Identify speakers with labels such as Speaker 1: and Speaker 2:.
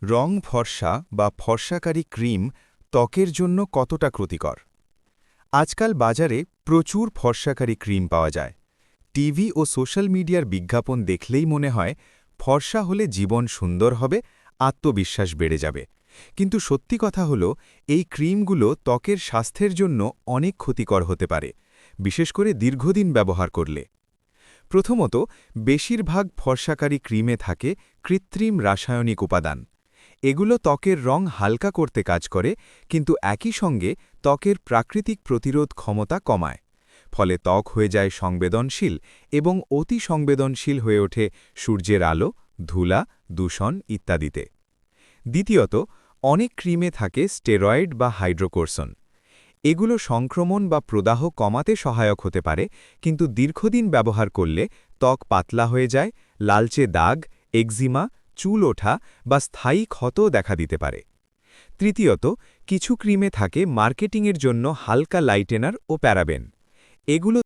Speaker 1: রং ফর্সা বা ফর্সাকারী ক্রিম ত্বকের জন্য কতটা ক্ষতিকর? আজকাল বাজারে প্রচুর ফর্সাকারী ক্রিম পাওয়া যায়। টিভি ও সোশ্যাল মিডিয়ার বিজ্ঞাপন দেখলেই মনে হয় ফর্সা হলে জীবন সুন্দর হবে, আত্মবিশ্বাস বেড়ে যাবে। কিন্তু সত্যি কথা হলো, এই ক্রিমগুলো ত্বকের স্বাস্থ্যের জন্য অনেক ক্ষতিকর হতে পারে, বিশেষ করে দীর্ঘদিন ব্যবহার করলে। প্রথমত, বেশিরভাগ ফর্সাকারী ক্রিমে থাকে কৃত্রিম রাসায়নিক উপাদান। এগুলো ত্বকের রং হালকা করতে কাজ করে, কিন্তু একই সঙ্গে ত্বকের প্রাকৃতিক প্রতিরোধ ক্ষমতা কমায়। ফলে ত্বক হয়ে যায় সংবেদনশীল এবং অতি সংবেদনশীল হয়ে ওঠে সূর্যের আলো, ধুলা, দূষণ ইত্যাদিতে। দ্বিতীয়ত, অনেক ক্রিমে থাকে স্টেরয়েড বা হাইড্রোকোরসন। এগুলো সংক্রমণ বা প্রদাহ কমাতে সহায়ক হতে পারে, কিন্তু দীর্ঘদিন ব্যবহার করলে ত্বক পাতলা হয়ে যায়, লালচে দাগ, একজিমা, চুল ওঠা বা স্থায়ী ক্ষতও দেখা দিতে পারে। তৃতীয়ত, কিছু ক্রিমে থাকে মার্কেটিংয়ের জন্য হালকা লাইটেনার ও প্যারাবেন। এগুলো